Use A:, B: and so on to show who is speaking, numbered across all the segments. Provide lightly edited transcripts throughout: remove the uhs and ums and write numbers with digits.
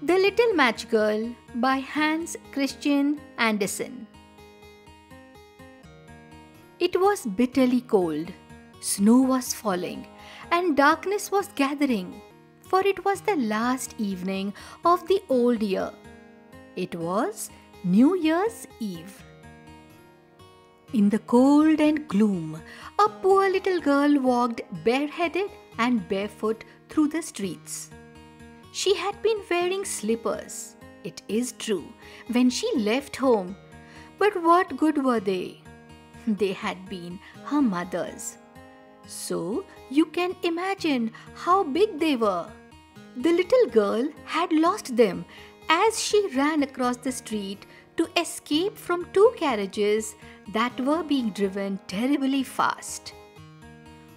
A: The Little Match Girl by Hans Christian Andersen. It was bitterly cold, snow was falling, and darkness was gathering, for it was the last evening of the old year. It was New Year's Eve. In the cold and gloom, a poor little girl walked bareheaded and barefoot through the streets. She had been wearing slippers, it is true, when she left home, but what good were they? They had been her mother's. So you can imagine how big they were. The little girl had lost them as she ran across the street to escape from two carriages that were being driven terribly fast.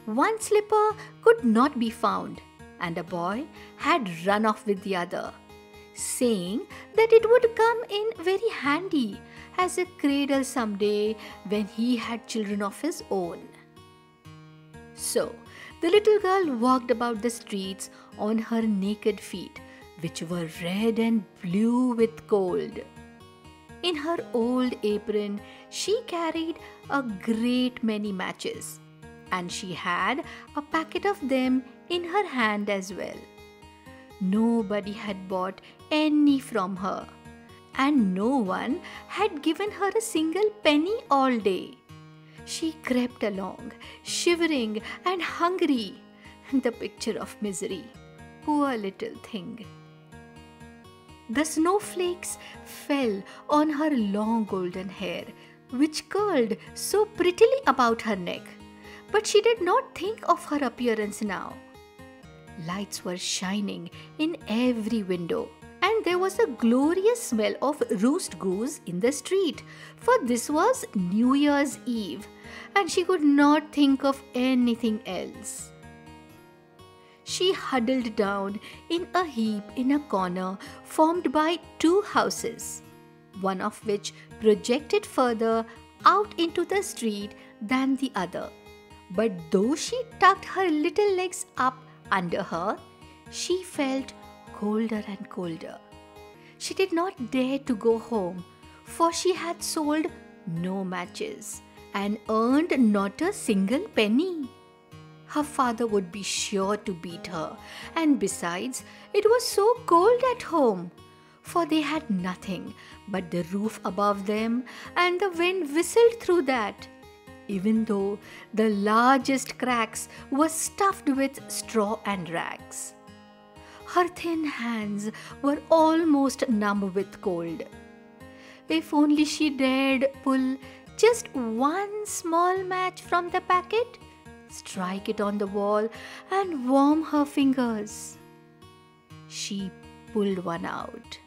A: One slipper could not be found, and a boy had run off with the other, saying that it would come in very handy as a cradle someday when he had children of his own. So, the little girl walked about the streets on her naked feet, which were red and blue with cold. In her old apron, she carried a great many matches, and she had a packet of them in her hand as well. Nobody had bought any from her, and no one had given her a single penny all day. She crept along, shivering and hungry, the picture of misery. Poor little thing. The snowflakes fell on her long golden hair, which curled so prettily about her neck. But she did not think of her appearance now. Lights were shining in every window, and there was a glorious smell of roast goose in the street, for this was New Year's Eve, and she could not think of anything else. She huddled down in a heap in a corner formed by two houses, one of which projected further out into the street than the other. But though she tucked her little legs up under her, she felt colder and colder. She did not dare to go home, for she had sold no matches and earned not a single penny. Her father would be sure to beat her, and besides, it was so cold at home, for they had nothing but the roof above them, and the wind whistled through that, even though the largest cracks were stuffed with straw and rags. Her thin hands were almost numb with cold. If only she dared pull just one small match from the packet, strike it on the wall and warm her fingers. She pulled one out.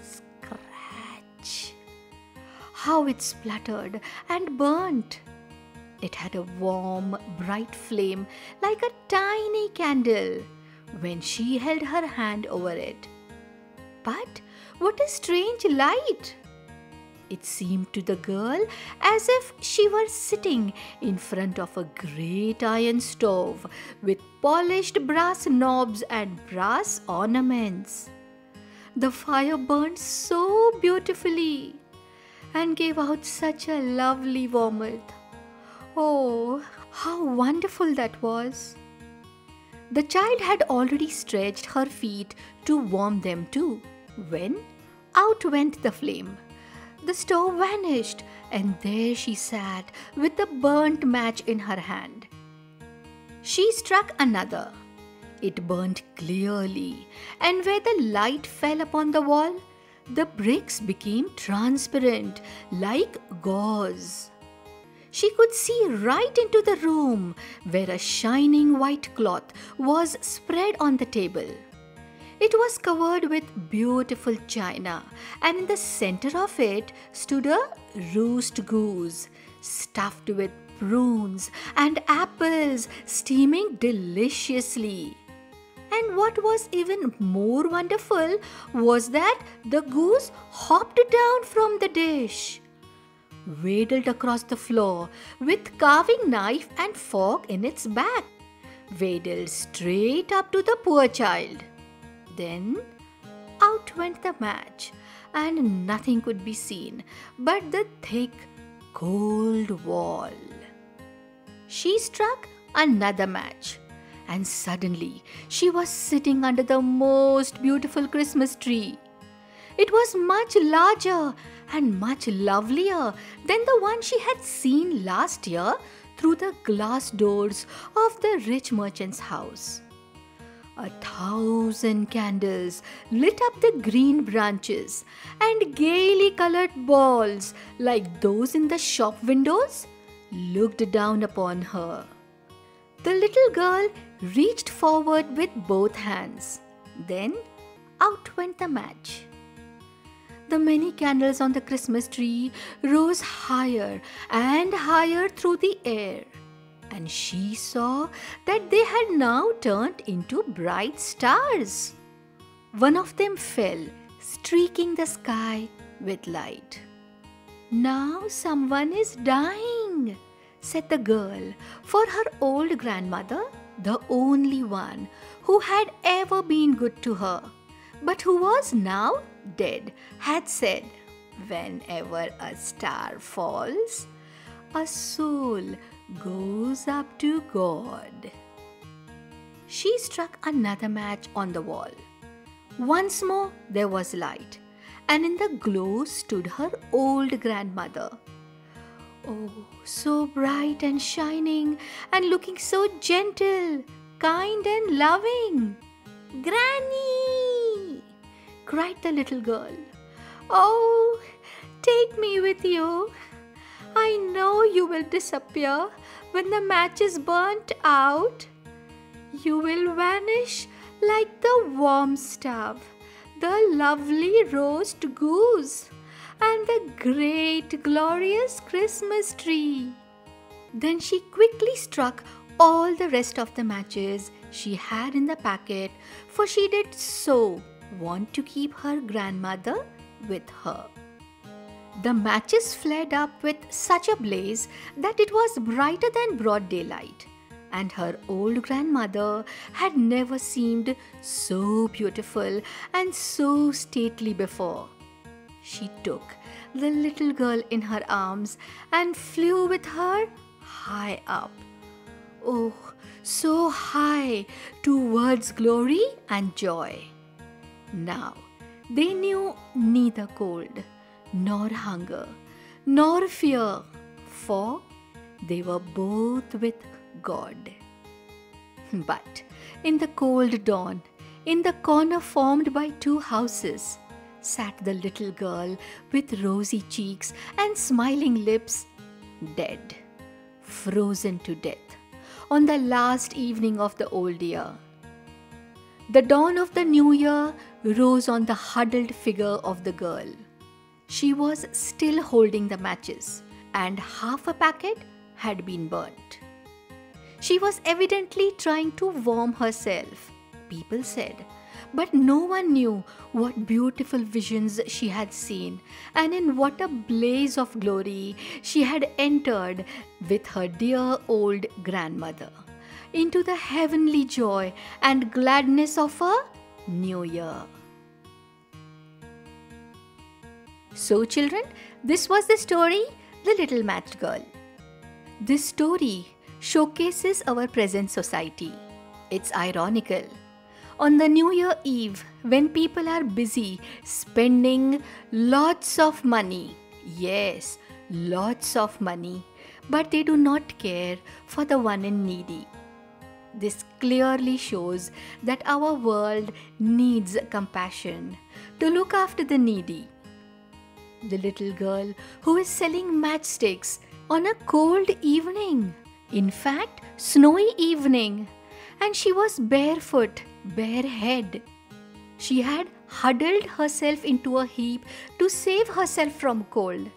A: Scratch! How it spluttered and burnt! It had a warm, bright flame like a tiny candle when she held her hand over it. But what a strange light! It seemed to the girl as if she were sitting in front of a great iron stove with polished brass knobs and brass ornaments. The fire burned so beautifully and gave out such a lovely warmth. Oh, how wonderful that was! The child had already stretched her feet to warm them too, when out went the flame. The stove vanished, and there she sat with the burnt match in her hand. She struck another. It burnt clearly, and where the light fell upon the wall, the bricks became transparent like gauze. She could see right into the room where a shining white cloth was spread on the table. It was covered with beautiful china, and in the center of it stood a roast goose stuffed with prunes and apples steaming deliciously. And what was even more wonderful was that the goose hopped down from the dish, waddled across the floor with carving knife and fork in its back, waddled straight up to the poor child. Then out out went the match, and nothing could be seen but the thick, cold wall. She struck another match, and suddenly she was sitting under the most beautiful Christmas tree. It was much larger and much lovelier than the one she had seen last year through the glass doors of the rich merchant's house. 1,000 candles lit up the green branches, and gaily colored balls like those in the shop windows looked down upon her. The little girl reached forward with both hands. Then out went the match. The many candles on the Christmas tree rose higher and higher through the air, and she saw that they had now turned into bright stars. One of them fell, streaking the sky with light. "Now someone is dying," said the girl, for her old grandmother, the only one who had ever been good to her, but who was now dead, had said, "Whenever a star falls, a soul goes up to God." She struck another match on the wall. Once more there was light, and in the glow stood her old grandmother. Oh, so bright and shining, and looking so gentle, kind and loving. "Granny!" cried the little girl. "Oh, take me with you. I know you will disappear when the match is burnt out. You will vanish like the warm stove, the lovely roast goose, and the great glorious Christmas tree." Then she quickly struck all the rest of the matches she had in the packet, for she did so want to keep her grandmother with her. The matches flared up with such a blaze that it was brighter than broad daylight, and her old grandmother had never seemed so beautiful and so stately before. She took the little girl in her arms and flew with her high up. Oh, so high towards glory and joy. Now they knew neither cold, nor hunger, nor fear, for they were both with God. But in the cold dawn, in the corner formed by two houses, sat the little girl with rosy cheeks and smiling lips, dead, frozen to death, on the last evening of the old year. The dawn of the new year rose on the huddled figure of the girl. She was still holding the matches, and half a packet had been burnt. She was evidently trying to warm herself, people said, but no one knew what beautiful visions she had seen, and in what a blaze of glory she had entered with her dear old grandmother into the heavenly joy and gladness of a new year. So children, this was the story, The Little Match Girl. This story showcases our present society. It's ironical. On the New Year Eve, when people are busy spending lots of money, yes, lots of money, but they do not care for the one in needy. This clearly shows that our world needs compassion to look after the needy. The little girl who is selling matchsticks on a cold evening, in fact, snowy evening, and she was barefoot, barehead. She had huddled herself into a heap to save herself from cold,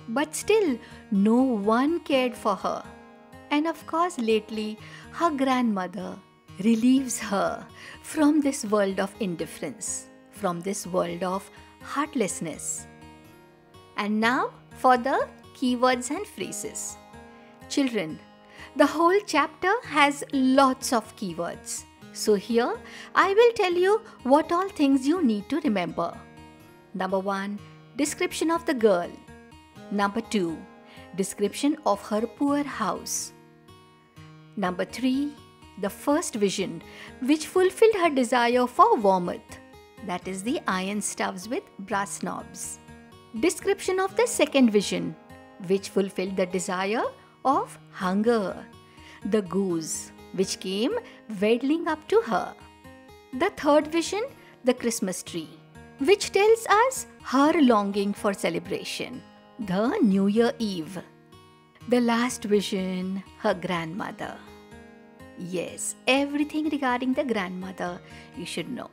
A: but still no one cared for her. And of course, lately, her grandmother relieves her from this world of indifference, from this world of heartlessness. And now for the keywords and phrases. Children, the whole chapter has lots of keywords. So here I will tell you what all things you need to remember. Number 1. Description of the girl. Number 2. Description of her poor house. Number 3. The first vision which fulfilled her desire for warmth, that is the iron stuffs with brass knobs. Description of the second vision which fulfilled the desire of hunger, the goose which came waddling up to her. The third vision, the Christmas tree, which tells us her longing for celebration, the New Year Eve. The last vision, her grandmother. Yes, everything regarding the grandmother you should know.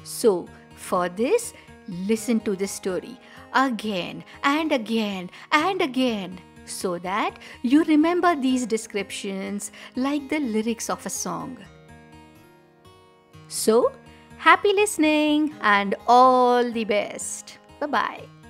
A: So, for this, listen to the story again and again and again so that you remember these descriptions like the lyrics of a song. So, happy listening and all the best. Bye-bye.